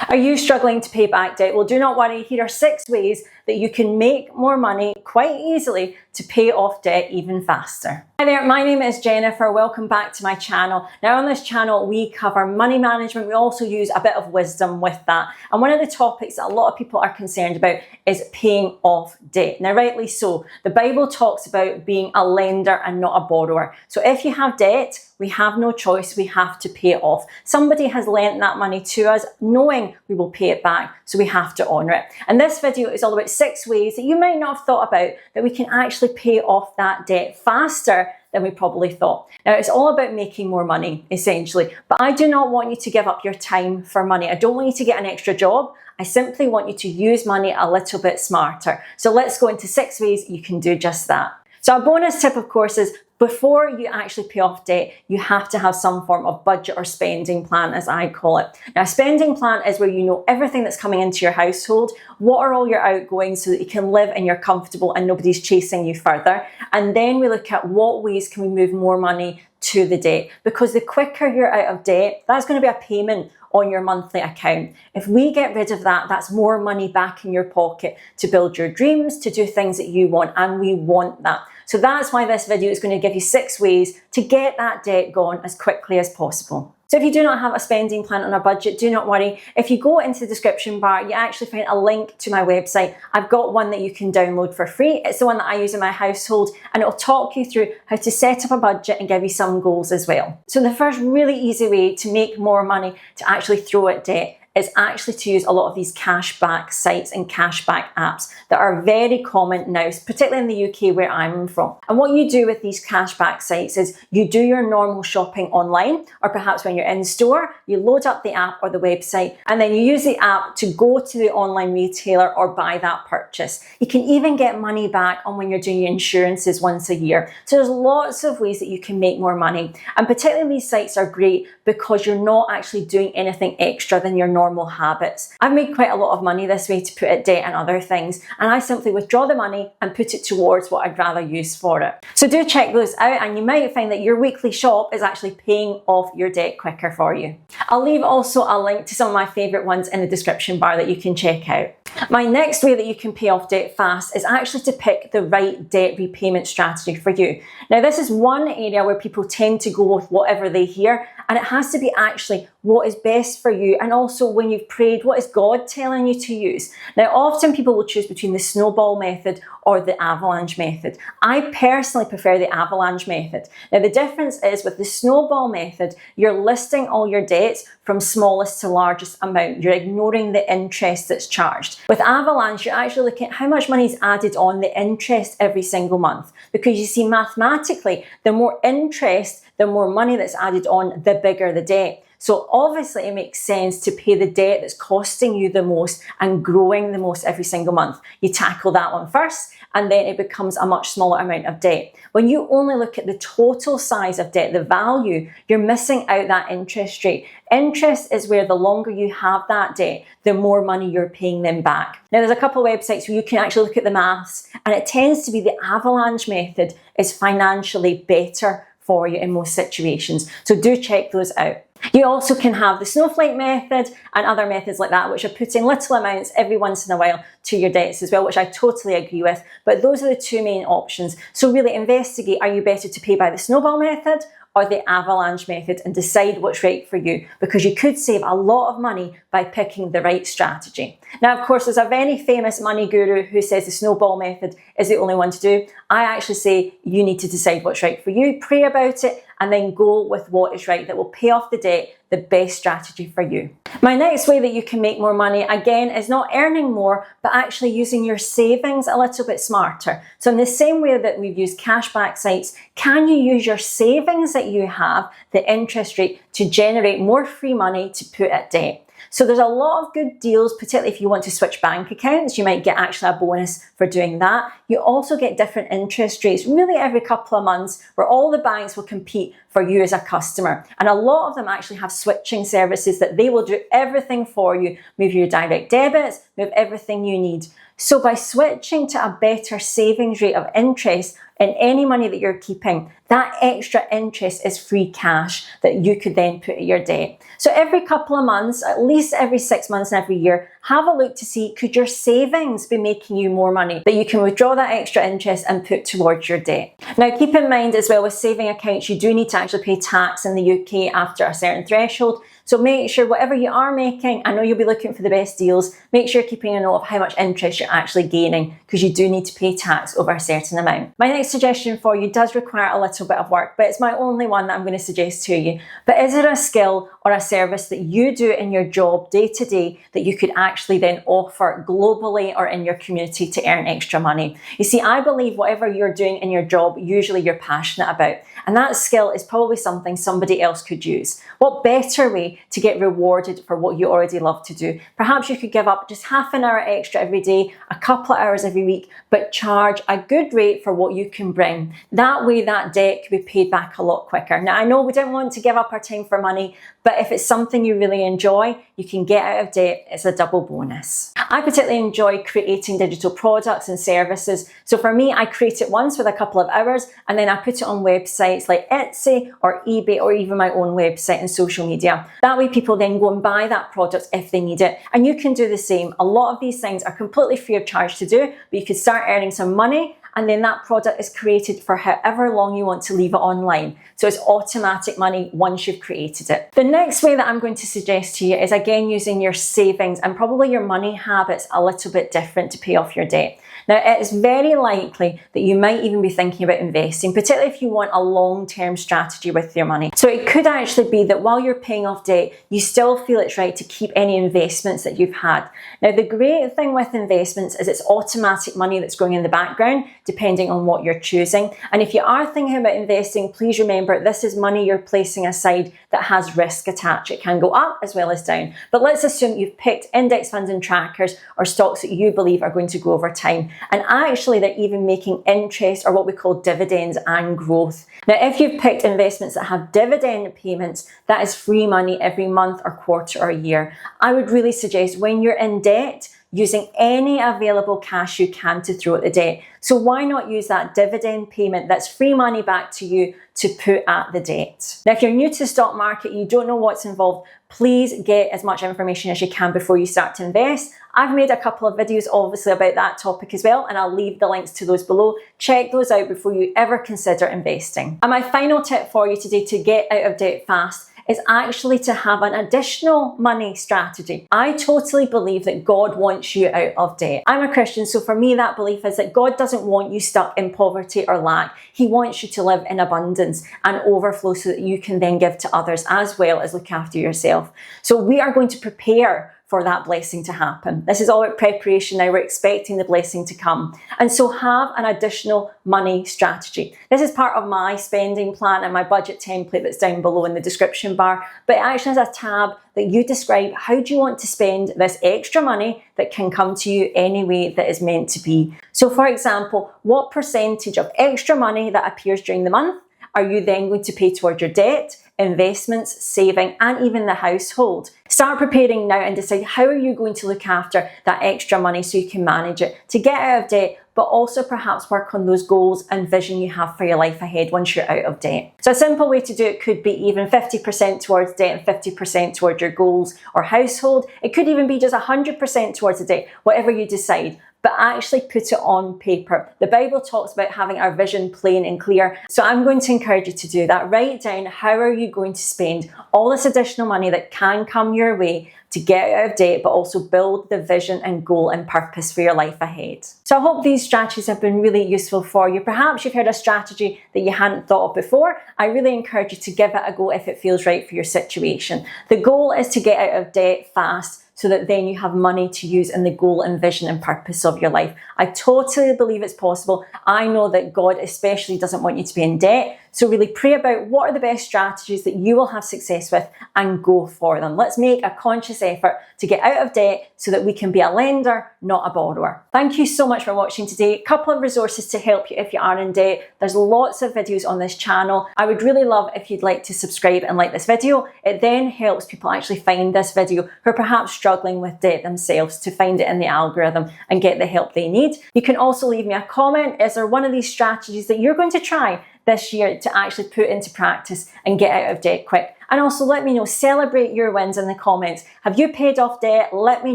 Are you struggling to pay back debt? Well, do not worry. Here are 6 ways that you can make more money quite easily to pay off debt even faster. Hi there, my name is Jennifer. Welcome back to my channel. Now on this channel, we cover money management. We also use a bit of wisdom with that. And one of the topics that a lot of people are concerned about is paying off debt. Now, rightly so. The Bible talks about being a lender and not a borrower. So if you have debt, we have no choice, we have to pay it off. Somebody has lent that money to us knowing we will pay it back, so we have to honour it. And this video is all about 6 ways that you might not have thought about that we can actually pay off that debt faster than we probably thought. Now, it's all about making more money, essentially, but I do not want you to give up your time for money. I don't want you to get an extra job. I simply want you to use money a little bit smarter. So let's go into 6 ways you can do just that. So a bonus tip, of course, is before you actually pay off debt, you have to have some form of budget or spending plan, as I call it. Now, a spending plan is where you know everything that's coming into your household, what are all your outgoings so that you can live and you're comfortable and nobody's chasing you further. And then we look at what ways can we move more money to the debt, because the quicker you're out of debt, that's going to be a payment on your monthly account. If we get rid of that, that's more money back in your pocket to build your dreams, to do things that you want, and we want that. So that's why this video is going to give you 6 ways to get that debt gone as quickly as possible. So if you do not have a spending plan on a budget, do not worry. If you go into the description bar, you actually find a link to my website. I've got one that you can download for free. It's the one that I use in my household, and it'll talk you through how to set up a budget and give you some goals as well. So the first really easy way to make more money to actually throw at debt is actually to use a lot of these cashback sites and cashback apps that are very common now, particularly in the UK where I'm from. And what you do with these cashback sites is you do your normal shopping online, or perhaps when you're in store, you load up the app or the website, and then you use the app to go to the online retailer or buy that purchase. You can even get money back on when you're doing your insurances once a year. So there's lots of ways that you can make more money. And particularly these sites are great because you're not actually doing anything extra than your normal habits. I've made quite a lot of money this way to put at debt and other things, and I simply withdraw the money and put it towards what I'd rather use for it. So do check those out, and you might find that your weekly shop is actually paying off your debt quicker for you. I'll leave also a link to some of my favourite ones in the description bar that you can check out. My next way that you can pay off debt fast is actually to pick the right debt repayment strategy for you. Now, this is one area where people tend to go with whatever they hear, and it has to be actually what is best for you, and also when you've prayed, what is God telling you to use? Now, often people will choose between the snowball method or the avalanche method. I personally prefer the avalanche method. Now, the difference is with the snowball method, you're listing all your debts from smallest to largest amount. You're ignoring the interest that's charged. With avalanche, you're actually looking at how much money is added on the interest every single month, because you see, mathematically, the more interest, the more money that's added on, the bigger the debt. So obviously it makes sense to pay the debt that's costing you the most and growing the most every single month. You tackle that one first, and then it becomes a much smaller amount of debt. When you only look at the total size of debt, the value, you're missing out that interest rate. Interest is where the longer you have that debt, the more money you're paying them back. Now, there's a couple of websites where you can actually look at the maths, and it tends to be the avalanche method is financially better for you in most situations. So do check those out. You also can have the snowflake method and other methods like that, which are putting little amounts every once in a while to your debts as well, which I totally agree with. But those are the 2 main options. So really investigate, are you better to pay by the snowball method or the avalanche method, and decide what's right for you, because you could save a lot of money by picking the right strategy. Now, of course, there's a very famous money guru who says the snowball method is the only one to do. I actually say you need to decide what's right for you, pray about it, and then go with what is right that will pay off the debt, the best strategy for you. My next way that you can make more money, again, is not earning more, but actually using your savings a little bit smarter. So in the same way that we've used cashback sites, can you use your savings that you have, the interest rate, to generate more free money to put at debt? So there's a lot of good deals, particularly if you want to switch bank accounts. You might get actually a bonus for doing that. You also get different interest rates really every couple of months, where all the banks will compete for you as a customer. And a lot of them actually have switching services that they will do everything for you, move your direct debits, move everything you need. So by switching to a better savings rate of interest in any money that you're keeping, that extra interest is free cash that you could then put at your debt. So every couple of months, at least every 6 months and every year, have a look to see, could your savings be making you more money that you can withdraw that extra interest and put towards your debt. Now keep in mind as well, with saving accounts, you do need to actually pay tax in the UK after a certain threshold. So make sure whatever you are making, I know you'll be looking for the best deals, make sure you're keeping a note of how much interest you're actually gaining, because you do need to pay tax over a certain amount. My next suggestion for you does require a little bit of work, but it's my only one that I'm going to suggest to you. But is it a skill or a service that you do in your job day to day that you could actually then offer globally or in your community to earn extra money? You see, I believe whatever you're doing in your job, usually you're passionate about, and that skill is probably something somebody else could use. What better way to get rewarded for what you already love to do? Perhaps you could give up just half an hour extra every day, a couple of hours every week, but charge a good rate for what you can bring. That way that debt could be paid back a lot quicker. Now I know we don't want to give up our time for money, but if it's something you really enjoy, you can get out of debt. It's a double bonus. I particularly enjoy creating digital products and services. So for me, I create it once with a couple of hours, and then I put it on websites like Etsy or eBay, or even my own website and social media. That way people then go and buy that product if they need it. And you can do the same. A lot of these things are completely free of charge to do, but you could start earning some money, and then that product is created for however long you want to leave it online. So it's automatic money once you've created it. The next way that I'm going to suggest to you is again using your savings and probably your money habits a little bit different to pay off your debt. Now, it is very likely that you might even be thinking about investing, particularly if you want a long-term strategy with your money. So it could actually be that while you're paying off debt, you still feel it's right to keep any investments that you've had. Now, the great thing with investments is it's automatic money that's going in the background, depending on what you're choosing. And if you are thinking about investing, please remember this is money you're placing aside that has risk attached. It can go up as well as down. But let's assume you've picked index funds and trackers or stocks that you believe are going to go over time. And actually, they're even making interest, or what we call dividends and growth. Now, if you've picked investments that have dividend payments, that is free money every month or quarter or year. I would really suggest when you're in debt, using any available cash you can to throw at the debt. So why not use that dividend payment that's free money back to you to put at the debt? Now, if you're new to the stock market, you don't know what's involved, please get as much information as you can before you start to invest. I've made a couple of videos obviously about that topic as well, and I'll leave the links to those below. Check those out before you ever consider investing. And my final tip for you today to get out of debt fast is actually to have an additional money strategy. I totally believe that God wants you out of debt. I'm a Christian, so for me that belief is that God doesn't want you stuck in poverty or lack. He wants you to live in abundance and overflow so that you can then give to others as well as look after yourself. So we are going to prepare for that blessing to happen. This is all about preparation now. We're expecting the blessing to come. And so have an additional money strategy. This is part of my spending plan and my budget template that's down below in the description bar. But it actually has a tab that you describe how do you want to spend this extra money that can come to you any way that is meant to be. So for example, what percentage of extra money that appears during the month are you then going to pay towards your debt, investments, saving, and even the household? Start preparing now and decide how are you going to look after that extra money so you can manage it to get out of debt, but also perhaps work on those goals and vision you have for your life ahead once you're out of debt. So a simple way to do it could be even 50% towards debt and 50% towards your goals or household. It could even be just 100% towards the debt, whatever you decide. But actually put it on paper. The Bible talks about having our vision plain and clear. So I'm going to encourage you to do that. Write down how are you going to spend all this additional money that can come your way to get out of debt, but also build the vision and goal and purpose for your life ahead. So I hope these strategies have been really useful for you. Perhaps you've heard a strategy that you hadn't thought of before. I really encourage you to give it a go if it feels right for your situation. The goal is to get out of debt fast, so that then you have money to use in the goal and vision and purpose of your life. I totally believe it's possible. I know that God especially doesn't want you to be in debt, So really pray about what are the best strategies that you will have success with and go for them. Let's make a conscious effort to get out of debt so that we can be a lender, not a borrower. Thank you so much for watching today. A couple of resources to help you if you are in debt. There's lots of videos on this channel. I would really love if you'd like to subscribe and like this video. It then helps people actually find this video who are perhaps struggling with debt themselves, to find it in the algorithm and get the help they need. You can also leave me a comment. Is there one of these strategies that you're going to try this year to actually put into practice and get out of debt quick? And also let me know, celebrate your wins in the comments. Have you paid off debt? Let me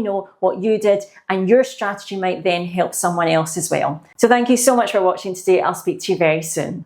know what you did, and your strategy might then help someone else as well. So thank you so much for watching today. I'll speak to you very soon.